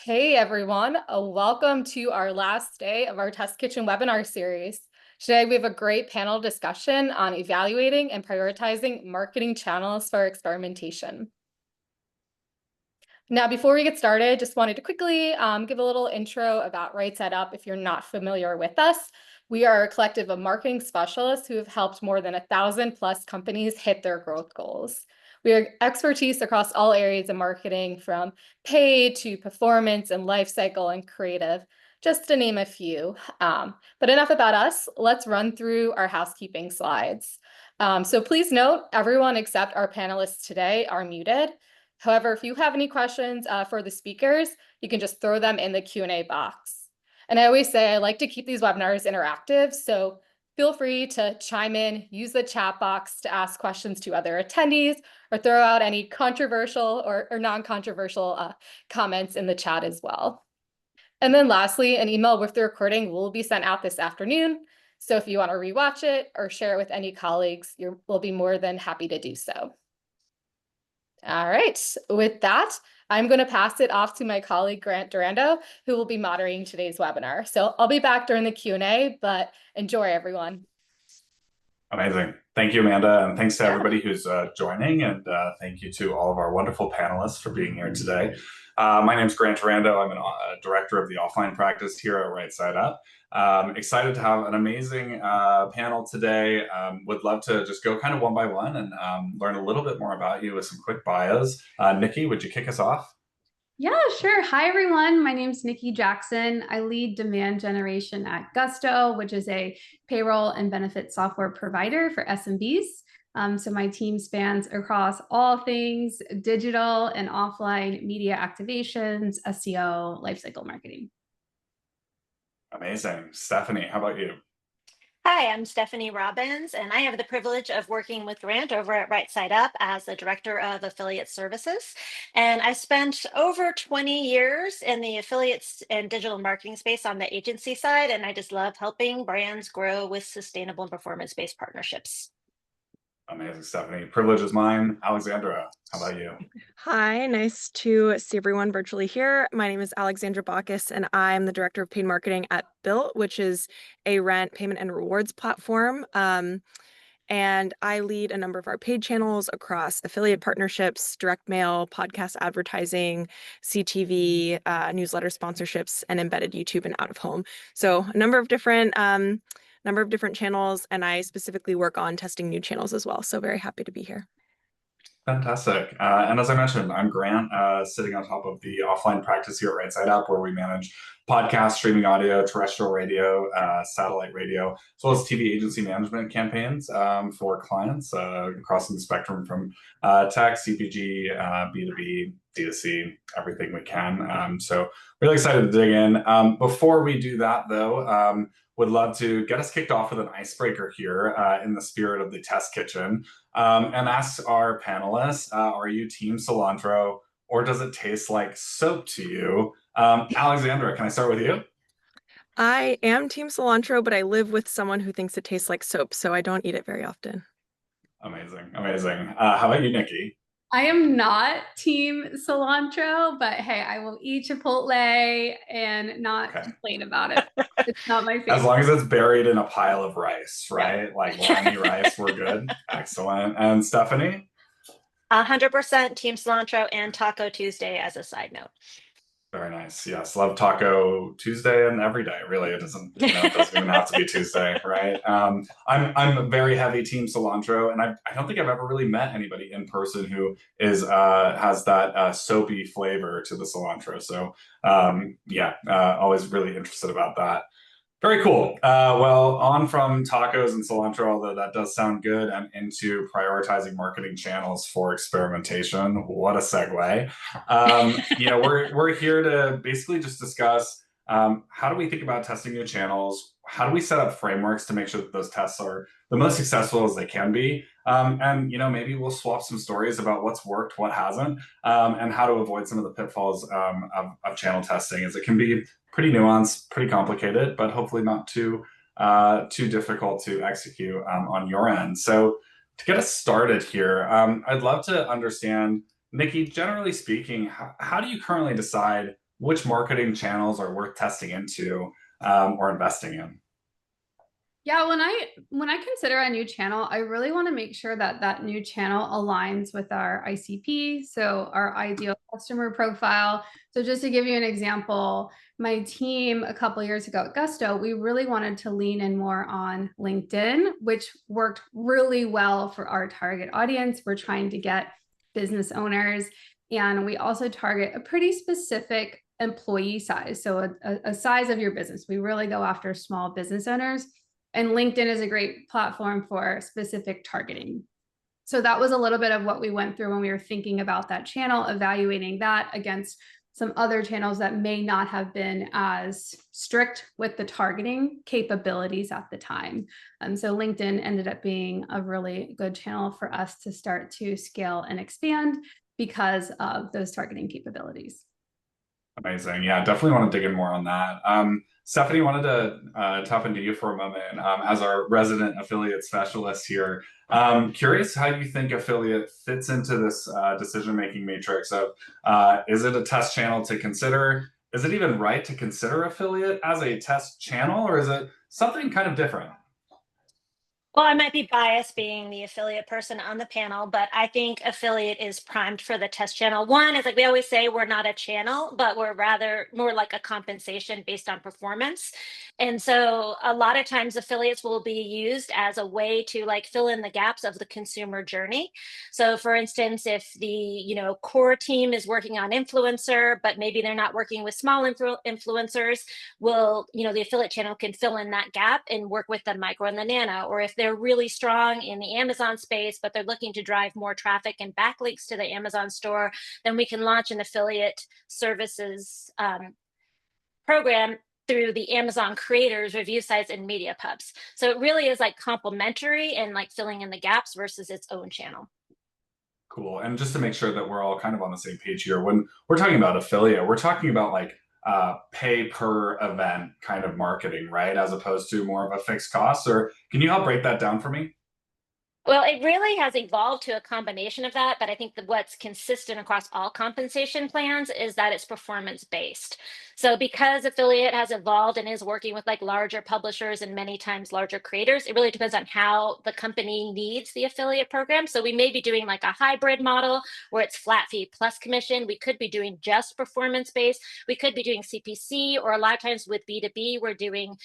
Hey everyone, welcome to our last day of our Test Kitchen webinar series. Today we have a great panel discussion on evaluating and prioritizing marketing channels for experimentation. Now, before we get started, just wanted to quickly give a little intro about Right Side Up if you're not familiar with us. We are a collective of marketing specialists who have helped more than 1,000+ companies hit their growth goals. We are expertise across all areas of marketing, from paid to performance and life cycle and creative, just to name a few. But enough about us. Let's run through our housekeeping slides. So please note, everyone except our panelists today are muted. However, if you have any questions for the speakers, you can just throw them in the Q&A box. And I always say I like to keep these webinars interactive, so feel free to chime in, use the chat box to ask questions to other attendees, or throw out any controversial or non-controversial comments in the chat as well. And then lastly, an email with the recording will be sent out this afternoon. So if you want to rewatch it or share it with any colleagues, we'll be more than happy to do so. All right, with that, I'm going to pass it off to my colleague, Grant Durando, who will be moderating today's webinar. So I'll be back during the Q&A, but enjoy, everyone. Amazing. Thank you, Amanda, and thanks to everybody who's joining, and thank you to all of our wonderful panelists for being here today. My name is Grant Durando. I'm a director of the offline practice here at Right Side Up. Excited to have an amazing panel today. Would love to just go kind of one by one and learn a little bit more about you with some quick bios. Nikki, would you kick us off? Yeah, sure. Hi, everyone. My name is Nikki Jackson. I lead demand generation at Gusto, which is a payroll and benefit software provider for SMBs. So my team spans across all things digital and offline media activations, SEO, lifecycle marketing. Amazing. Stephanie, how about you? Hi, I'm Stephanie Robbins, and I have the privilege of working with Grant over at Right Side Up as the Director of Affiliate Services. And I spent over 20 years in the affiliates and digital marketing space on the agency side, and I just love helping brands grow with sustainable and performance-based partnerships. Amazing, Stephanie. Privilege is mine. Alexandra, how about you? Hi, nice to see everyone virtually here. My name is Alexandra Bacchus, and I'm the Director of Paid Marketing at Built, which is a rent, payment, and rewards platform. And I lead a number of our paid channels across affiliate partnerships, direct mail, podcast advertising, CTV, newsletter sponsorships, and embedded YouTube and out of home. So a number of different channels, and I specifically work on testing new channels as well. So very happy to be here. Fantastic. And as I mentioned, I'm Grant, sitting on top of the offline practice here at Right Side Up, where we manage podcast, streaming audio, terrestrial radio, satellite radio, as well as TV agency management campaigns for clients across the spectrum from tech, CPG, B2B, D2C, everything we can. So really excited to dig in. Before we do that, though, would love to get us kicked off with an icebreaker here in the spirit of the test kitchen, and ask our panelists, are you team cilantro or does it taste like soap to you? Alexandra, can I start with you? I am team cilantro, but I live with someone who thinks it tastes like soap, so I don't eat it very often. Amazing, amazing. How about you, Nikki? I am not team cilantro, but hey, I will eat Chipotle and not complain about it. It's not my favorite. As long as it's buried in a pile of rice, right? Yeah. Like limey rice, we're good. Excellent. And Stephanie? 100% Team Cilantro and Taco Tuesday as a side note. Very nice. Yes, love Taco Tuesday and every day. Really, it doesn't even have to be Tuesday, right? I'm a very heavy team cilantro, and I don't think I've ever really met anybody in person who is has that soapy flavor to the cilantro. So yeah, always really interested about that. Very cool. Well, on from tacos and cilantro, although that does sound good, and into prioritizing marketing channels for experimentation. What a segue. We're here to basically just discuss how do we think about testing new channels? How do we set up frameworks to make sure that those tests are the most successful as they can be? And maybe we'll swap some stories about what's worked, what hasn't, and how to avoid some of the pitfalls of channel testing, as it can be pretty nuanced, pretty complicated, but hopefully not too difficult to execute on your end. So to get us started here, I'd love to understand, Nikki, generally speaking, how do you currently decide which marketing channels are worth testing into or investing in? Yeah, when I consider a new channel, I really want to make sure that that new channel aligns with our ICP, so our ideal customer profile. So just to give you an example, my team a couple years ago at Gusto, we really wanted to lean in more on LinkedIn, which worked really well for our target audience. We're trying to get business owners, and we also target a pretty specific employee size, so a size of your business. We really go after small business owners. And LinkedIn is a great platform for specific targeting. So that was a little bit of what we went through when we were thinking about that channel, evaluating that against some other channels that may not have been as strict with the targeting capabilities at the time. So LinkedIn ended up being a really good channel for us to start to scale and expand because of those targeting capabilities. Amazing. Yeah, definitely want to dig in more on that. Stephanie, wanted to tap into you for a moment as our resident affiliate specialist here. Curious how you think affiliate fits into this decision-making matrix of is it a test channel to consider? Is it even right to consider affiliate as a test channel, or is it something kind of different? Well, I might be biased being the affiliate person on the panel, but I think affiliate is primed for the test channel. One is like we always say, we're not a channel, but we're rather more like a compensation based on performance. And so a lot of times affiliates will be used as a way to like fill in the gaps of the consumer journey. So for instance, if the, core team is working on influencer, but maybe they're not working with small influencers, the affiliate channel can fill in that gap and work with the micro and the nano. Or if they're really strong in the Amazon space, but they're looking to drive more traffic and backlinks to the Amazon store, then we can launch an affiliate services program through the Amazon creators, review sites, and media pubs. So it really is like complementary and like filling in the gaps versus its own channel. Cool. And just to make sure that we're all kind of on the same page here, when we're talking about affiliate, we're talking about like pay per event kind of marketing, right? As opposed to more of a fixed cost. Or can you help break that down for me? Well, it really has evolved to a combination of that, but I think that what's consistent across all compensation plans is that it's performance based. So because affiliate has evolved and is working with like larger publishers and many times larger creators, it really depends on how the company needs the affiliate program. So we may be doing like a hybrid model where it's flat fee plus commission. We could be doing just performance based. We could be doing CPC, or a lot of times with B2B, we're doing,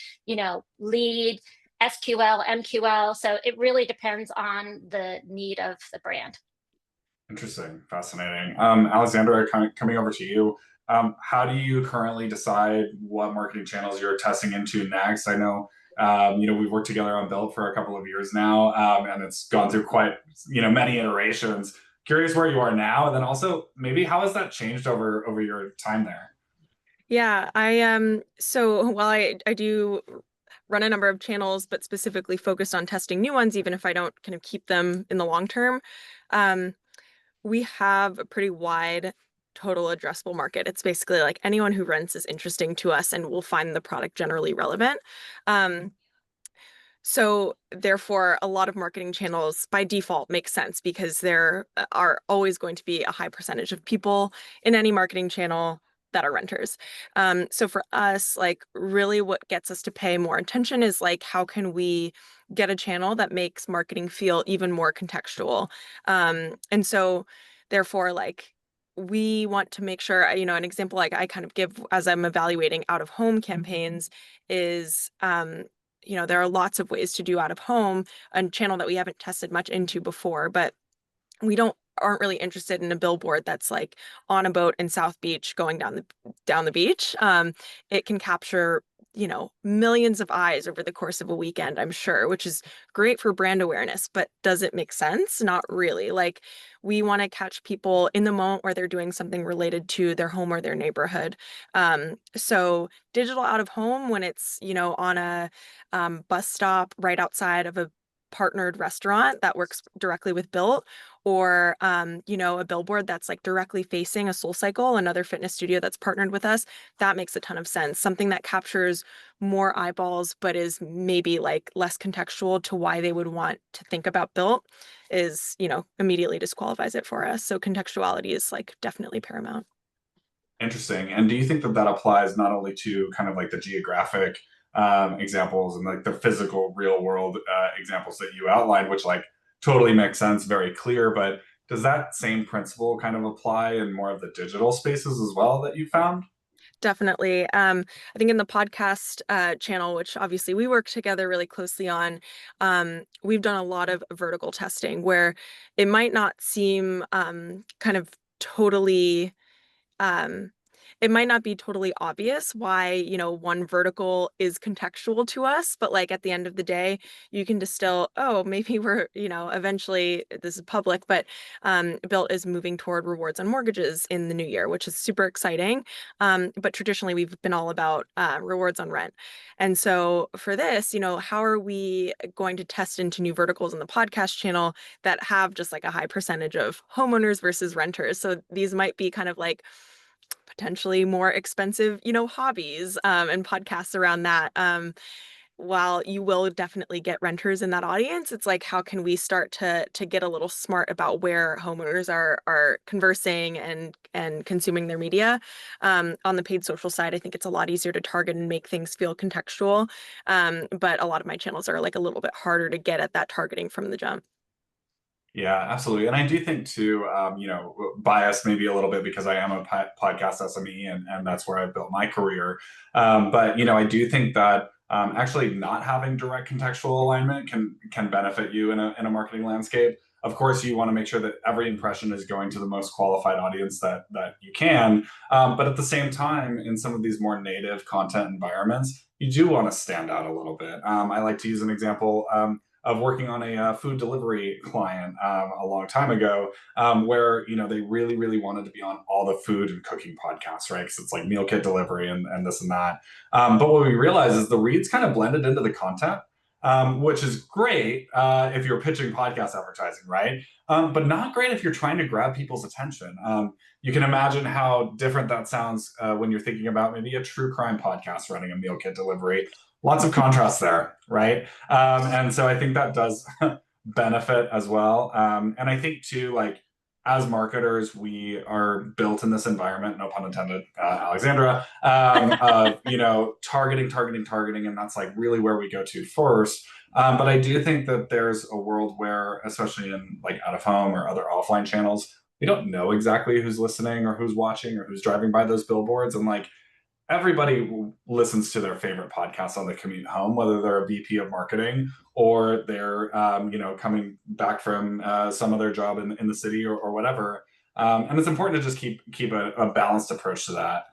lead, SQL, MQL. So it really depends on the need of the brand. Interesting, fascinating. Alexandra, coming over to you. How do you currently decide what marketing channels you're testing into next? I know, we've worked together on Build for a couple of years now, and it's gone through quite, many iterations. Curious where you are now, and then also maybe how has that changed over your time there? Yeah, so while I do run a number of channels, but specifically focused on testing new ones, even if I don't kind of keep them in the long term, we have a pretty wide total addressable market. It's basically like anyone who rents is interesting to us and will find the product generally relevant. So therefore, a lot of marketing channels by default make sense because there are always going to be a high percentage of people in any marketing channel that are renters. So for us, like really what gets us to pay more attention is like, how can we get a channel that makes marketing feel even more contextual? And so therefore, like we want to make sure, an example like I kind of give as I'm evaluating out of home campaigns is, there are lots of ways to do out of home, a channel that we haven't tested much into before, but we aren't really interested in a billboard that's like on a boat in South Beach going down the beach. It can capture, millions of eyes over the course of a weekend, I'm sure, which is great for brand awareness, but does it make sense? Not really. Like we want to catch people in the moment where they're doing something related to their home or their neighborhood. So digital out of home when it's, on a bus stop right outside of a partnered restaurant that works directly with Built, or a billboard that's like directly facing a SoulCycle, another fitness studio that's partnered with us, that makes a ton of sense. Something that captures more eyeballs but is maybe like less contextual to why they would want to think about Built is, immediately disqualifies it for us. So contextuality is like definitely paramount. Interesting. And do you think that that applies not only to kind of like the geographic examples and like the physical real world examples that you outlined, which like totally makes sense, very clear, but does that same principle kind of apply in more of the digital spaces as well that you found? Definitely. I think in the podcast channel, which obviously we work together really closely on, we've done a lot of vertical testing where it might not seem kind of totally um, it might not be totally obvious why, one vertical is contextual to us, but like at the end of the day, you can distill, oh, maybe we're, eventually this is public, but Built is moving toward rewards on mortgages in the new year, which is super exciting. But traditionally, we've been all about rewards on rent. And so for this, how are we going to test into new verticals in the podcast channel that have just like a high percentage of homeowners versus renters? So these might be kind of like potentially more expensive, hobbies and podcasts around that. While you will definitely get renters in that audience, it's like how can we start to get a little smart about where homeowners are conversing and consuming their media. On the paid social side, I think it's a lot easier to target and make things feel contextual. But a lot of my channels are like a little bit harder to get at that targeting from the jump. Yeah, absolutely. And I do think too, biased maybe a little bit because I am a podcast SME and that's where I've built my career. But, I do think that actually not having direct contextual alignment can benefit you in a marketing landscape. Of course, you want to make sure that every impression is going to the most qualified audience that you can. But at the same time, in some of these more native content environments, you do want to stand out a little bit. I like to use an example. Of working on a food delivery client a long time ago, where they really, really wanted to be on all the food and cooking podcasts, right? Because it's like meal kit delivery and this and that. But what we realized is the reads kind of blended into the content, which is great if you're pitching podcast advertising, right? But not great if you're trying to grab people's attention. You can imagine how different that sounds when you're thinking about maybe a true crime podcast running a meal kit delivery. Lots of contrast there, right? And so I think that does benefit as well. And I think too, like as marketers, we are built in this environment, no pun intended, Alexandra, targeting, and that's like really where we go to first. But I do think that there's a world where, especially in like out of home or other offline channels, we don't know exactly who's listening or who's watching or who's driving by those billboards. And like everybody listens to their favorite podcast on the commute home, whether they're a VP of marketing or they're, coming back from some other job in the city or whatever. And it's important to just keep a balanced approach to that,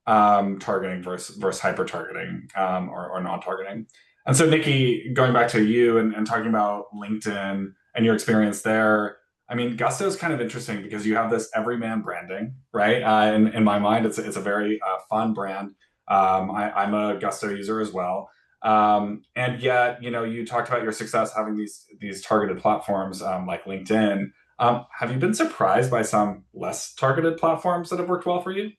targeting versus hyper targeting or non-targeting. And so, Nikki, going back to you and talking about LinkedIn and your experience there, I mean, Gusto is kind of interesting because you have this everyman branding, right? In my mind, it's a very fun brand. I'm a Gusto user as well. And yet, you talked about your success having these targeted platforms like LinkedIn. Have you been surprised by some less targeted platforms that have worked well for you?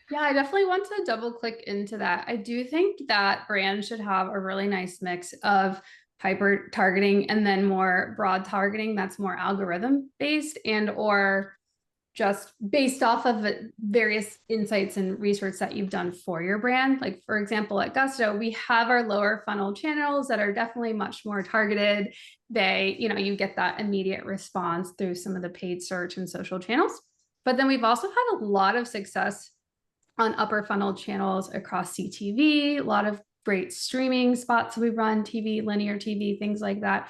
Yeah, I definitely want to double click into that. I do think that brands should have a really nice mix of hyper targeting and then more broad targeting that's more algorithm based and or just based off of various insights and research that you've done for your brand. Like for example, at Gusto, we have our lower funnel channels that are definitely much more targeted. They, you get that immediate response through some of the paid search and social channels. But then we've also had a lot of success on upper funnel channels across CTV, a lot of great streaming spots we run, TV, linear TV, things like that.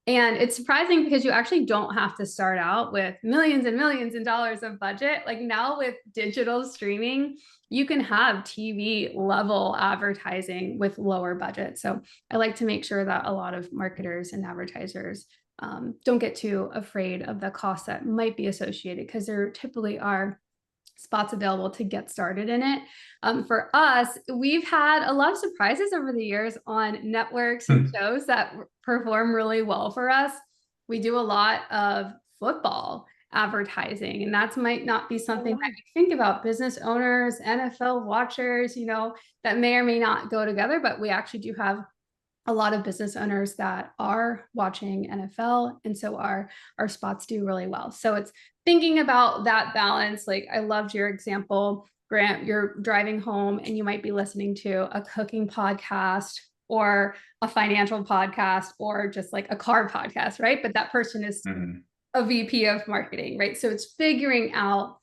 And it's surprising because you actually don't have to start out with millions and millions of dollars of budget. Like now with digital streaming, you can have TV level advertising with lower budget. So I like to make sure that a lot of marketers and advertisers don't get too afraid of the costs that might be associated because there typically are spots available to get started in it. For us, we've had a lot of surprises over the years on networks and shows that perform really well for us. We do a lot of football advertising, and that might not be something that you think about. Business owners, NFL watchers, that may or may not go together, but we actually do have a lot of business owners that are watching NFL. And so our spots do really well. So it's thinking about that balance. Like I loved your example Grant, you're driving home and you might be listening to a cooking podcast or a financial podcast or just like a car podcast, right? But that person is a VP of marketing, right? So it's figuring out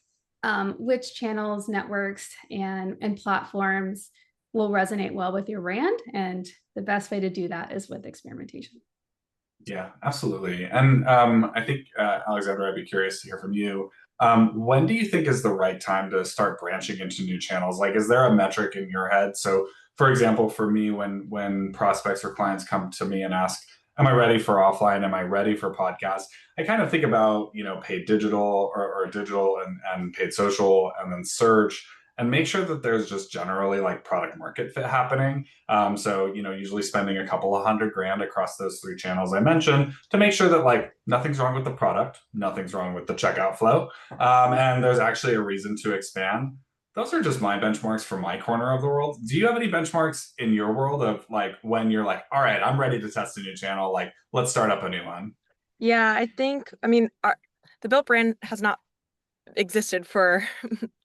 which channels, networks, and platforms will resonate well with your brand. And the best way to do that is with experimentation. Yeah, absolutely. And I think, Alexandra, I'd be curious to hear from you. When do you think is the right time to start branching into new channels? Like, is there a metric in your head? So, for example, for me, when prospects or clients come to me and ask, "Am I ready for offline? Am I ready for podcasts?" I kind of think about, paid digital or digital and paid social, and then search, and make sure that there's just generally like product market fit happening. So, usually spending a couple of $100,000 across those 3 channels I mentioned to make sure that like nothing's wrong with the product, nothing's wrong with the checkout flow, and there's actually a reason to expand. Those are just my benchmarks for my corner of the world. Do you have any benchmarks in your world of like when you're like, all right, I'm ready to test a new channel, like let's start up a new one? Yeah, I mean, the Built brand has not existed for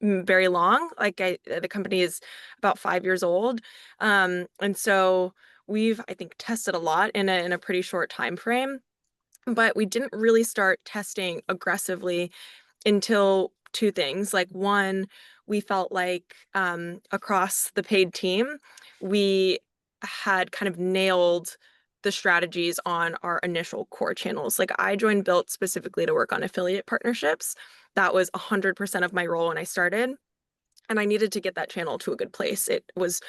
very long. The company is about 5 years old. And so we've, I think, tested a lot in a pretty short time frame, but we didn't really start testing aggressively until 2 things. Like one, we felt like across the paid team, we had kind of nailed the strategies on our initial core channels. Like I joined Built specifically to work on affiliate partnerships. That was 100% of my role when I started. And I needed to get that channel to a good place. It was,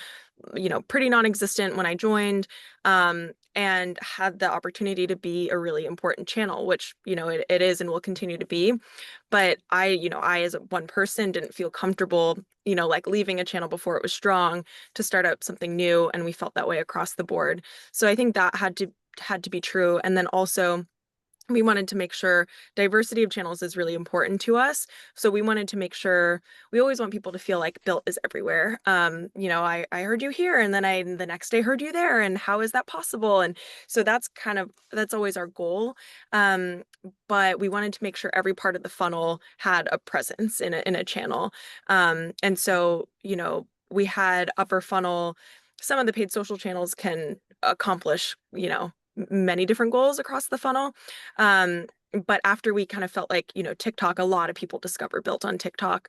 pretty non-existent when I joined, and had the opportunity to be a really important channel, which, it is and will continue to be. But I as one person didn't feel comfortable, like leaving a channel before it was strong to start up something new. And we felt that way across the board. So I think that had to be true. And then also, we wanted to make sure diversity of channels is really important to us. So we wanted to make sure we always want people to feel like Built is everywhere. I heard you here and then I the next day heard you there. And how is that possible? And so that's always our goal. But we wanted to make sure every part of the funnel had a presence in a channel. And so, we had upper funnel. Some of the paid social channels can accomplish, many different goals across the funnel. But after we kind of felt like, TikTok, a lot of people discover Built on TikTok.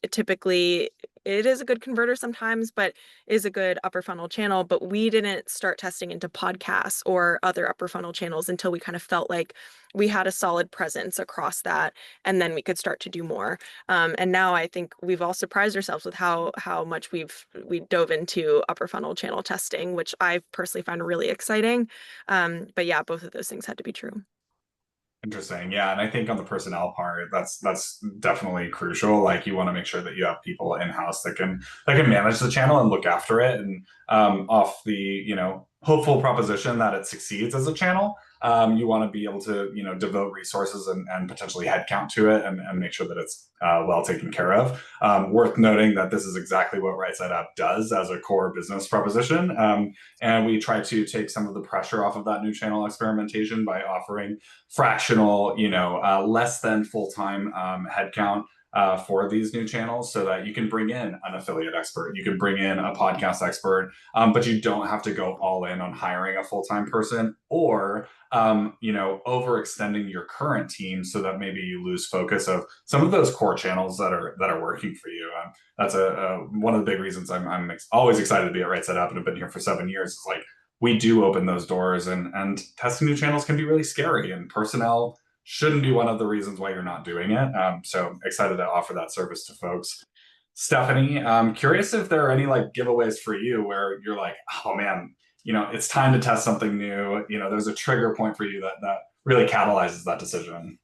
Typically, it is a good converter sometimes, but is a good upper funnel channel. But we didn't start testing into podcasts or other upper funnel channels until we kind of felt like we had a solid presence across that, and then we could start to do more. And now I think we've all surprised ourselves with how much we dove into upper funnel channel testing, which I personally find really exciting. But yeah, both of those things had to be true. Interesting. Yeah. And I think on the personnel part, that's definitely crucial. Like you want to make sure that you have people in-house that can manage the channel and look after it. And off the, hopeful proposition that it succeeds as a channel, you want to be able to, devote resources and potentially headcount to it and make sure that it's well taken care of. Worth noting that this is exactly what Right Side Up does as a core business proposition. And we try to take some of the pressure off of that new channel experimentation by offering fractional, less than full-time headcount for these new channels, so that you can bring in an affiliate expert, you can bring in a podcast expert, but you don't have to go all in on hiring a full-time person or overextending your current team so that maybe you lose focus of some of those core channels that are working for you. That's one of the big reasons I'm always excited to be at Right Side Up, and have been here for 7 years. Is like we do open those doors, and testing new channels can be really scary, and personnel shouldn't be one of the reasons why you're not doing it. So excited to offer that service to folks. Stephanie, I'm curious if there are any like giveaways for you where you're like, oh man, it's time to test something new. There's a trigger point for you that really catalyzes that decision.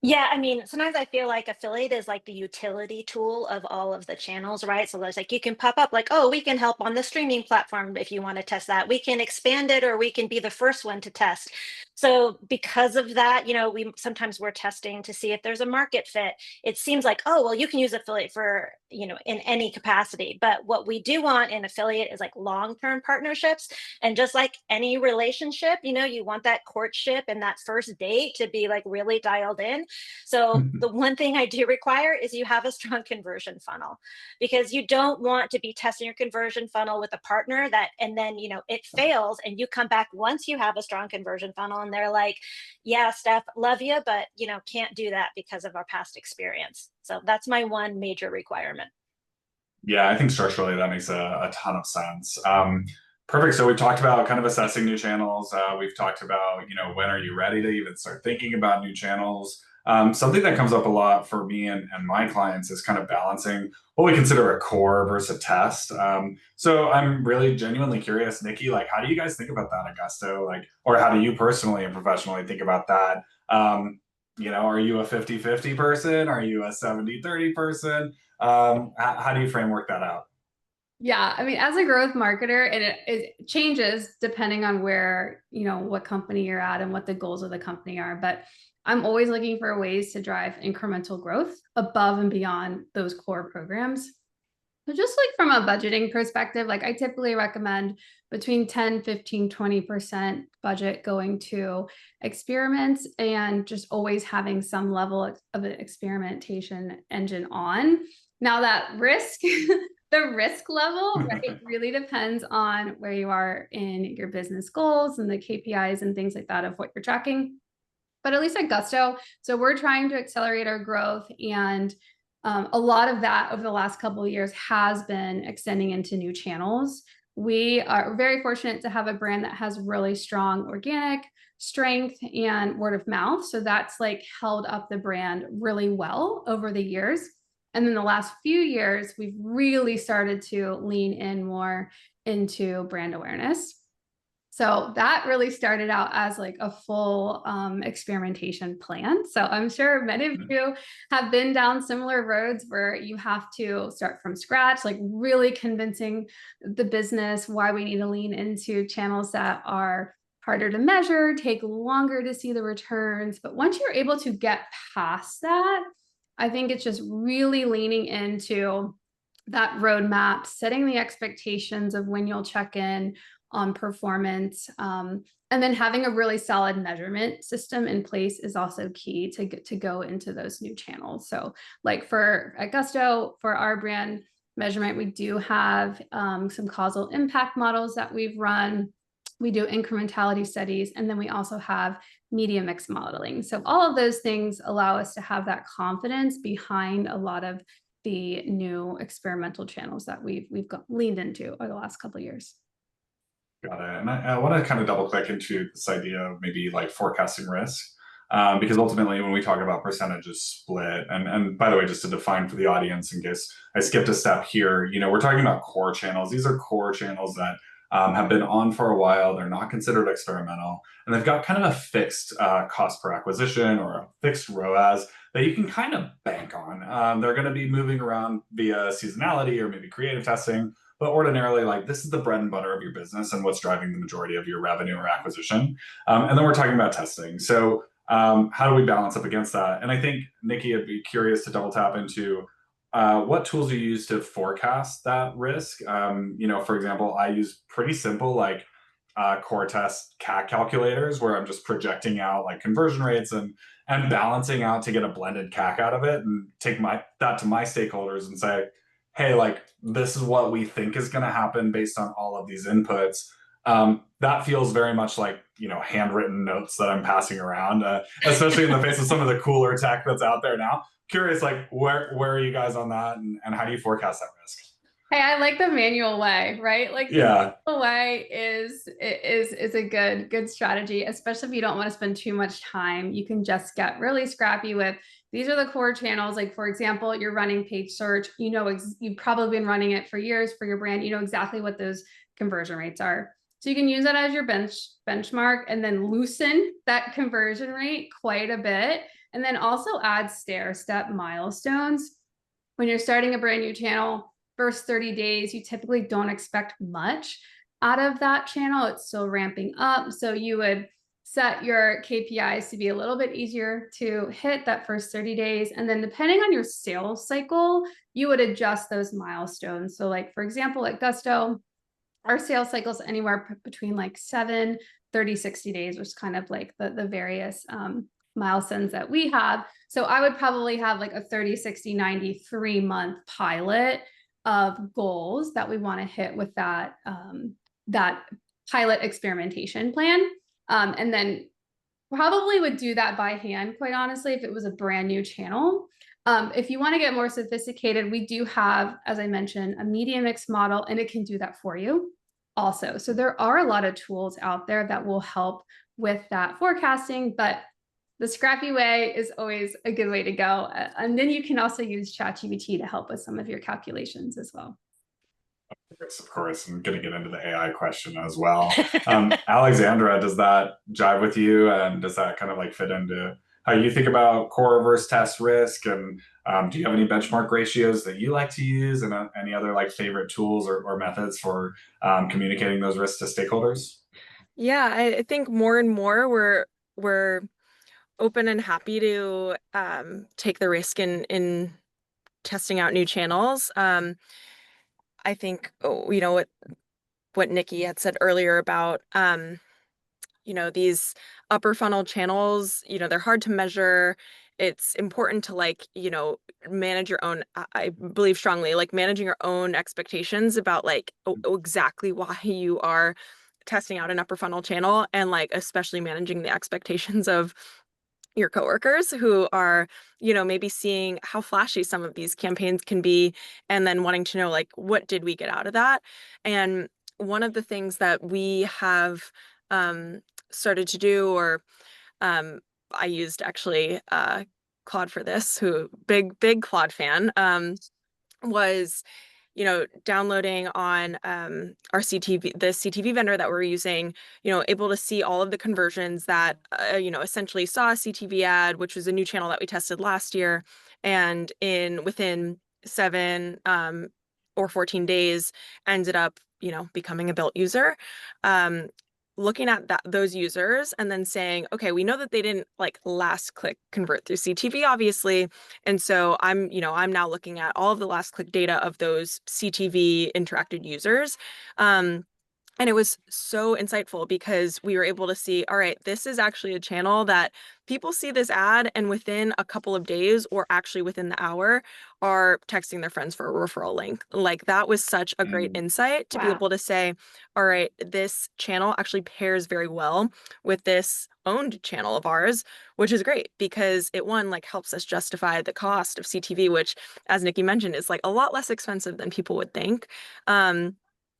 Yeah, I mean, sometimes I feel like affiliate is like the utility tool of all of the channels, right? So there's like you can pop up like, oh, we can help on the streaming platform if you want to test that. We can expand it, or we can be the first one to test. So because of that, we're testing to see if there's a market fit. It seems like, oh, well, you can use affiliate for, in any capacity. But what we do want in affiliate is like long-term partnerships. And just like any relationship, you want that courtship and that first date to be like really dialed in. So the one thing I do require is you have a strong conversion funnel, because you don't want to be testing your conversion funnel with a partner that, and then, it fails and you come back once you have a strong conversion funnel and they're like, yeah, Steph, love you, but can't do that because of our past experience. So that's my one major requirement. Yeah, I think structurally that makes a ton of sense. Perfect. So we've talked about kind of assessing new channels. We've talked about, when are you ready to even start thinking about new channels? Something that comes up a lot for me and my clients is kind of balancing what we consider a core versus a test. So I'm really genuinely curious, Nikki, like, how do you guys think about that, Augusto? Like, or how do you personally and professionally think about that? Are you a 50-50 person? Are you a 70-30 person? How do you framework that out? Yeah, I mean, as a growth marketer, it changes depending on where, what company you're at and what the goals of the company are. But I'm always looking for ways to drive incremental growth above and beyond those core programs. So just like from a budgeting perspective, like I typically recommend between 10, 15, 20% budget going to experiments, and just always having some level of an experimentation engine on. Now that risk, the risk level, right, really depends on where you are in your business goals and the KPIs and things like that of what you're tracking. But at least at Gusto, so we're trying to accelerate our growth, and a lot of that over the last couple of years has been extending into new channels. We are very fortunate to have a brand that has really strong organic strength and word of mouth. So that's like held up the brand really well over the years. And then the last few years, we've really started to lean in more into brand awareness. So that really started out as like a full experimentation plan. So I'm sure many of you have been down similar roads where you have to start from scratch, like really convincing the business why we need to lean into channels that are harder to measure, take longer to see the returns. But once you're able to get past that, I think it's just really leaning into that roadmap, setting the expectations of when you'll check in on performance, and then having a really solid measurement system in place is also key to get to go into those new channels. So like at Gusto, for our brand measurement, we do have some causal impact models that we've run. We do incrementality studies, and then we also have media mix modeling. So all of those things allow us to have that confidence behind a lot of the new experimental channels that we've leaned into over the last couple of years. Got it. And I want to kind of double click into this idea of maybe like forecasting risk, because ultimately when we talk about percentages split, and by the way, just to define for the audience in case I skipped a step here, we're talking about core channels. These are core channels that have been on for a while. They're not considered experimental, and they've got kind of a fixed cost per acquisition or a fixed ROAS that you can kind of bank on. They're going to be moving around via seasonality or maybe creative testing. But ordinarily, like, this is the bread and butter of your business and what's driving the majority of your revenue or acquisition. And then we're talking about testing. So how do we balance up against that? And I think, Nikki, I'd be curious to double tap into what tools you use to forecast that risk. For example, I use pretty simple like core test CAC calculators where I'm just projecting out like conversion rates and balancing out to get a blended CAC out of it and take that to my stakeholders and say, hey, like, this is what we think is going to happen based on all of these inputs. That feels very much like, handwritten notes that I'm passing around, especially in the face of some of the cooler tech that's out there now. Curious, like, where are you guys on that, and how do you forecast that risk? Hey, I like the manual way, right? Like the manual way is a good strategy, especially if you don't want to spend too much time. You can just get really scrappy with these are the core channels. Like, for example, you're running paid search. You've probably been running it for years for your brand. You know exactly what those conversion rates are. So you can use that as your benchmark and then loosen that conversion rate quite a bit. And then also add stair-step milestones. When you're starting a brand new channel, first 30 days, you typically don't expect much out of that channel. It's still ramping up. So you would set your KPIs to be a little bit easier to hit that first 30 days. And then depending on your sales cycle, you would adjust those milestones. So like, for example, at Gusto, our sales cycles anywhere between like 7, 30, 60 days, which is kind of like the various milestones that we have. So I would probably have like a 30, 60, 90, 3-month pilot of goals that we want to hit with that, that pilot experimentation plan. And then probably would do that by hand, quite honestly, if it was a brand new channel. If you want to get more sophisticated, we do have, as I mentioned, a media mix model, and it can do that for you also. So there are a lot of tools out there that will help with that forecasting, but the scrappy way is always a good way to go. And then you can also use ChatGPT to help with some of your calculations as well. Yes, of course. I'm going to get into the AI question as well. Alexandra, does that jive with you? And does that kind of like fit into how you think about core versus test risk? And do you have any benchmark ratios that you like to use, and any other like favorite tools or methods for communicating those risks to stakeholders? Yeah, I think more and more we're open and happy to take the risk in testing out new channels. I think, you know, what Nikki had said earlier about, you know, these upper funnel channels, you know, they're hard to measure. It's important to, like, you know, manage your own, I believe strongly, like managing your own expectations about like exactly why you are testing out an upper funnel channel, and like especially managing the expectations of your coworkers who are, you know, maybe seeing how flashy some of these campaigns can be, and then wanting to know, like, what did we get out of that? And one of the things that we have um, started to do, or um, I used actually Claude for this, who big Claude fan, was, you know, downloading on our CTV, the CTV vendor that we're using, you know, able to see all of the conversions that, you know, essentially saw a CTV ad, which was a new channel that we tested last year. And within 7 or 14 days, ended up, you know, becoming a Built user. Looking at those users and then saying, okay, we know that they didn't like last click convert through CTV, obviously. And so I'm now looking at all of the last click data of those CTV interacted users. And it was so insightful because we were able to see, all right, this is actually a channel that people see this ad, and within a couple of days, or actually within the hour, are texting their friends for a referral link. Like, that was such a great insight to be able to say, all right, this channel actually pairs very well with this owned channel of ours, which is great because it, one, like helps us justify the cost of CTV, which, as Nikki mentioned, is like a lot less expensive than people would think.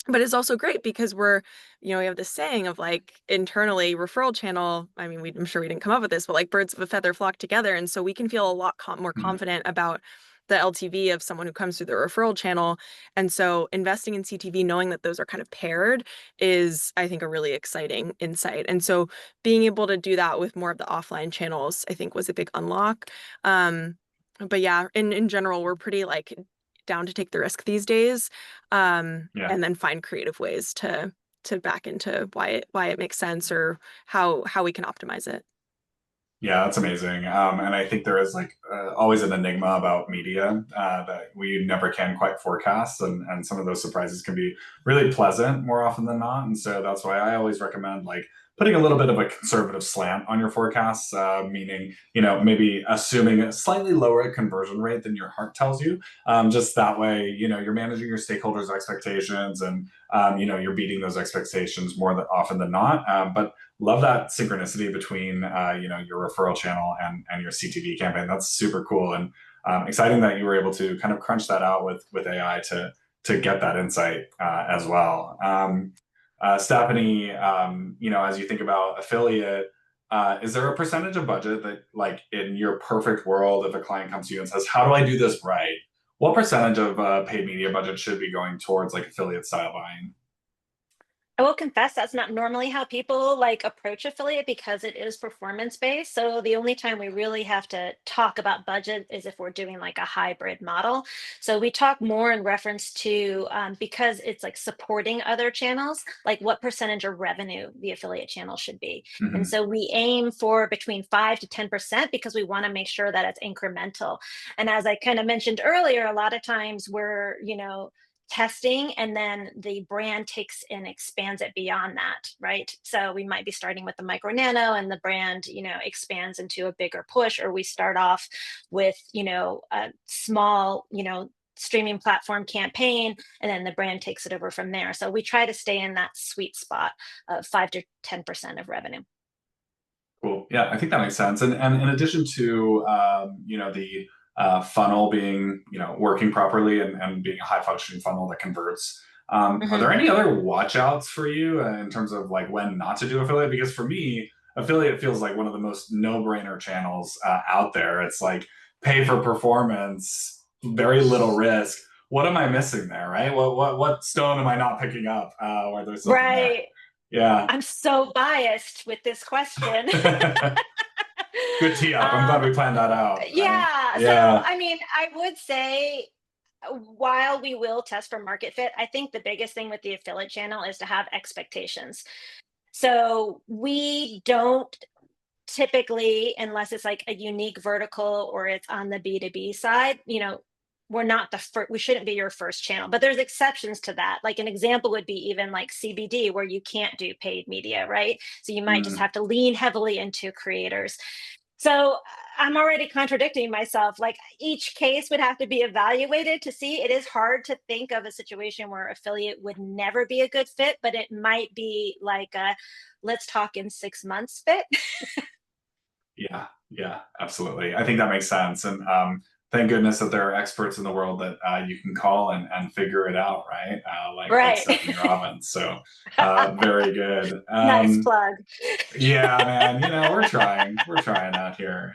But it's also great because we're, you know, we have this saying of like internally referral channel. I mean, I'm sure we didn't come up with this, but like birds of a feather flock together. And so we can feel a lot more confident about the LTV of someone who comes through the referral channel. And so investing in CTV, knowing that those are kind of paired, is, I think, a really exciting insight. And so being able to do that with more of the offline channels, I think, was a big unlock. But yeah, in general, we're pretty like down to take the risk these days, and then find creative ways to back into why it makes sense, or how we can optimize it. Yeah, that's amazing. And I think there is like always an enigma about media that we never can quite forecast. And some of those surprises can be really pleasant more often than not. And so that's why I always recommend like putting a little bit of a conservative slant on your forecasts, meaning, you know, maybe assuming a slightly lower conversion rate than your heart tells you. Just that way, you know, you're managing your stakeholders' expectations, and, you know, you're beating those expectations more often than not. But love that synchronicity between you know, your referral channel and your CTV campaign. That's super cool, and exciting that you were able to kind of crunch that out with AI to get that insight as well. Stephanie, you know, as you think about affiliate, is there a percentage of budget that, like, in your perfect world, if a client comes to you and says, "How do I do this right?" What percentage of paid media budget should be going towards like affiliate style buying? I will confess that's not normally how people like approach affiliate because it is performance based. So the only time we really have to talk about budget is if we're doing like a hybrid model. So we talk more in reference to because it's like supporting other channels, like what percentage of revenue the affiliate channel should be. And Mm-hmm. so we aim for between 5 to 10% because we want to make sure that it's incremental. And as I kind of mentioned earlier, a lot of times we're, you know, testing, and then the brand takes and expands it beyond that, right? So we might be starting with the micro nano, and the brand, expands into a bigger push, or we start off with, a small, streaming platform campaign, and then the brand takes it over from there. So we try to stay in that sweet spot of 5 to 10% of revenue. Cool. Yeah, I think that makes sense. And in addition to the funnel being working properly and being a high functioning funnel that converts, are there any other watch outs for you in terms of like when not to do affiliate? Because for me, affiliate feels like one of the most no-brainer channels out there. It's like pay for performance, very little risk. What am I missing there, right? What stone am I not picking up where there's something there? Right. Yeah. I'm so biased with this question. Good tee up. I'm glad we planned that out. Yeah. So, Yeah. I mean, I would say while we will test for market fit, I think the biggest thing with the affiliate channel is to have expectations. So we don't typically, unless it's like a unique vertical or it's on the B2B side, we're not the first, we shouldn't be your first channel, but there's exceptions to that. Like an example would be even like CBD, where you can't do paid media, right? So you might just have to lean heavily into creators. So I'm already contradicting myself. Like each case would have to be evaluated to see. It is hard to think of a situation where affiliate would never be a good fit, but it might be like a let's talk in 6 months fit. Yeah, absolutely. I think that makes sense. And thank goodness that there are experts in the world that you can call and figure it out, right? Like Stephanie Robbins. So very good. Nice plug. Yeah, man, we're trying out here.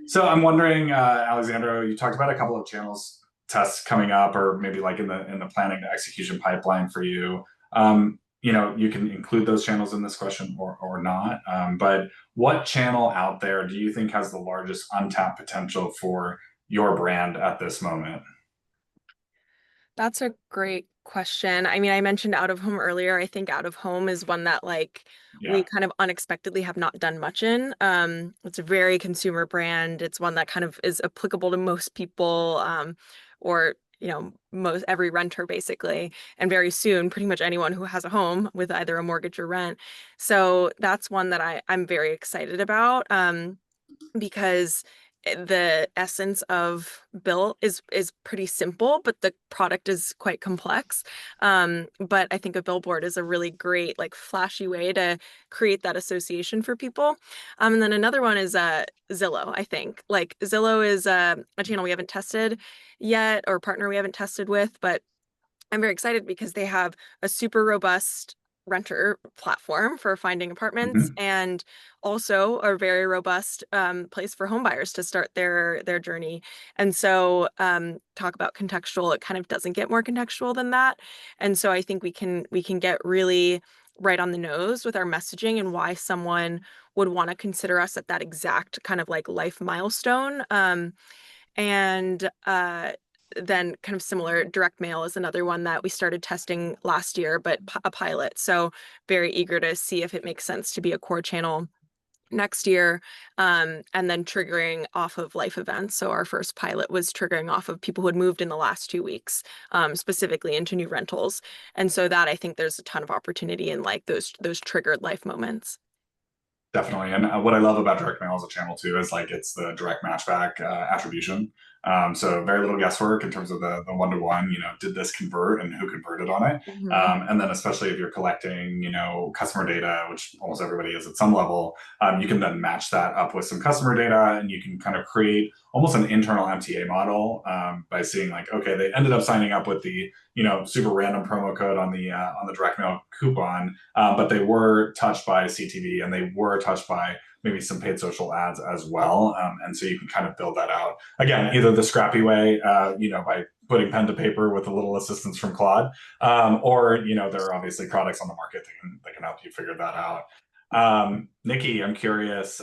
So I'm wondering, Alexandra, you talked about a couple of channels tests coming up, or maybe like in the planning to execution pipeline for you. You can include those channels in this question or not. But what channel out there do you think has the largest untapped potential for your brand at this moment? That's a great question. I mean, I mentioned out of home earlier. I think out of home is one that we kind of unexpectedly have not done much in. It's a very consumer brand. It's one that kind of is applicable to most people, or most every renter basically, and very soon pretty much anyone who has a home with either a mortgage or rent. So that's one that I'm very excited about, because the essence of Built is pretty simple, but the product is quite complex. But I think a billboard is a really great, like, flashy way to create that association for people. And then another one is Zillow. I think like Zillow is a channel we haven't tested yet, or partner we haven't tested with, but I'm very excited because they have a super robust renter platform for finding apartments, and also a very robust place for home buyers to start their journey. And so talk about contextual, it kind of doesn't get more contextual than that. And so I think we can get really right on the nose with our messaging and why someone would want to consider us at that exact kind of like life milestone. And then kind of similar, direct mail is another one that we started testing last year, but a pilot. So very eager to see if it makes sense to be a core channel next year, and then triggering off of life events. So our first pilot was triggering off of people who had moved in the last 2 weeks, specifically into new rentals. And so that, I think there's a ton of opportunity in like those triggered life moments. Definitely. And what I love about direct mail as a channel too is like it's the direct matchback attribution. So very little guesswork in terms of the one-to-one, did this convert and who converted on it? And then especially if you're collecting, customer data, which almost everybody is at some level, you can then match that up with some customer data, and you can kind of create almost an internal MTA model by seeing like, okay, they ended up signing up with the super random promo code on the direct mail coupon, but they were touched by CTV, and they were touched by maybe some paid social ads as well. And so you can kind of build that out. Again, either the scrappy way, by putting pen to paper with a little assistance from Claude, or, there are obviously products on the market that can help you figure that out. Nikki, I'm curious,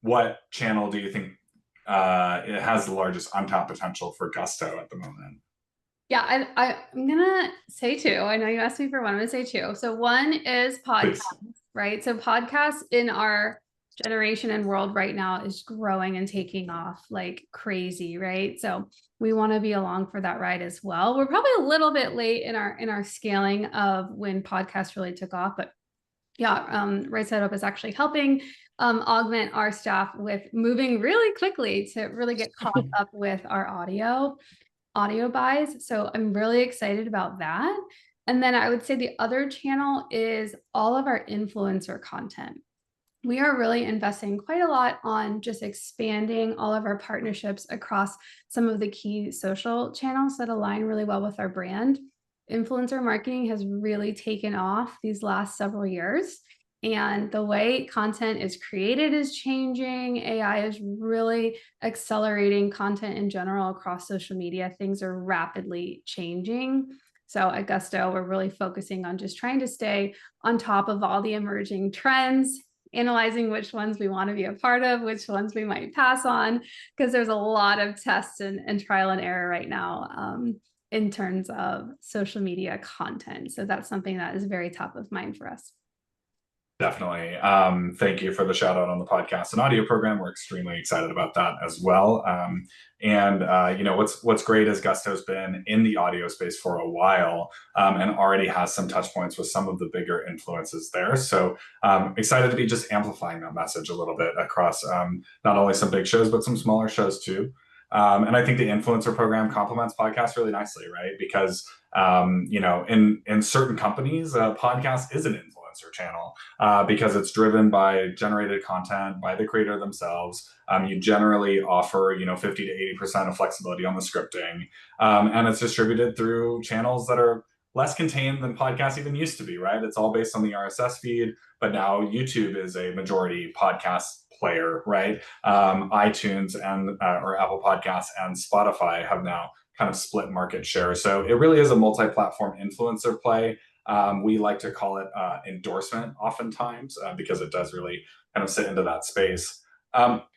what channel do you think it has the largest untapped potential for Gusto at the moment? Yeah, I'm gonna say two. I know you asked me for one. I'm gonna say two. So one is podcasts, right? So podcasts in our generation and world right now is growing and taking off like crazy, right? So we want to be along for that ride as well. We're probably a little bit late in our scaling of when podcasts really took off, but yeah, Right Side Up is actually helping augment our staff with moving really quickly to really get caught up with our audio buys. So I'm really excited about that. And then I would say the other channel is all of our influencer content. We are really investing quite a lot on just expanding all of our partnerships across some of the key social channels that align really well with our brand. Influencer marketing has really taken off these last several years, and the way content is created is changing. AI is really accelerating content in general across social media. Things are rapidly changing. So at Gusto, we're really focusing on just trying to stay on top of all the emerging trends, analyzing which ones we want to be a part of, which ones we might pass on, because there's a lot of tests and trial and error right now in terms of social media content. So that's something that is very top of mind for us. Definitely. Thank you for the shout out on the podcast and audio program. We're extremely excited about that as well. You know, what's great is Gusto's been in the audio space for a while and already has some touch points with some of the bigger influences there. So excited to be just amplifying that message a little bit across not only some big shows, but some smaller shows too. And I think the influencer program complements podcasts really nicely, right? Because you know, in certain companies, a podcast is an influencer channel because it's driven by generated content by the creator themselves. You generally offer, you know, 50 to 80% of flexibility on the scripting, and it's distributed through channels that are less contained than podcasts even used to be, right? It's all based on the RSS feed, but now YouTube is a majority podcast player, right? iTunes and or Apple Podcasts and Spotify have now kind of split market share. So it really is a multi-platform influencer play. We like to call it endorsement oftentimes because it does really kind of sit into that space.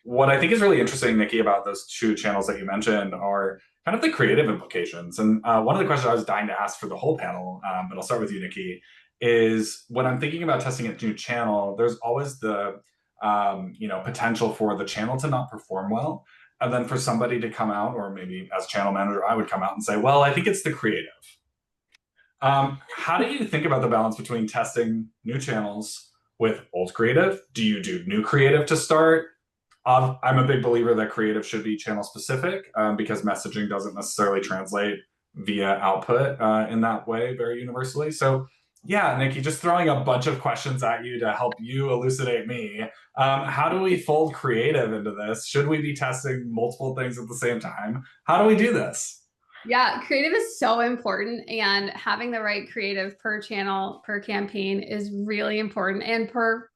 What I think is really interesting, Nikki, about those two channels that you mentioned are kind of the creative implications. And one of the questions I was dying to ask for the whole panel, but I'll start with you, Nikki, is when I'm thinking about testing a new channel, there's always the you know, potential for the channel to not perform well. And then for somebody to come out, or maybe as channel manager, I would come out and say, well, I think it's the creative. How do you think about the balance between testing new channels with old creative? Do you do new creative to start? I'm a big believer that creative should be channel specific because messaging doesn't necessarily translate via output in that way very universally. So yeah, Nikki, just throwing a bunch of questions at you to help you elucidate me. How do we fold creative into this? Should we be testing multiple things at the same time? How do we do this? Yeah, creative is so important, and having the right creative per channel, per campaign is really important, and per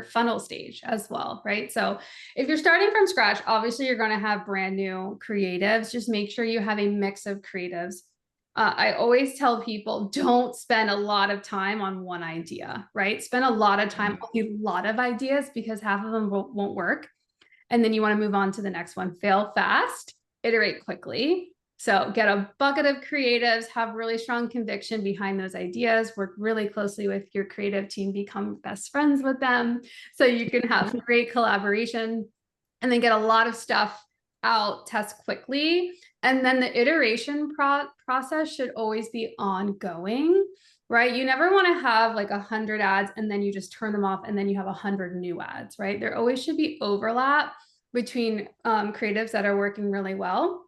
funnel stage as well, right? So if you're starting from scratch, obviously you're going to have brand new creatives. Just make sure you have a mix of creatives. I always tell people, don't spend a lot of time on one idea, right? Spend a lot of time on a lot of ideas because half of them won't work. And then you want to move on to the next one. Fail fast, iterate quickly. So get a bucket of creatives, have really strong conviction behind those ideas, work really closely with your creative team, become best friends with them so you can have great collaboration, and then get a lot of stuff out, test quickly. And then the iteration process should always be ongoing, right? You never want to have like 100 ads and then you just turn them off and then you have 100 new ads, right? There always should be overlap between creatives that are working really well.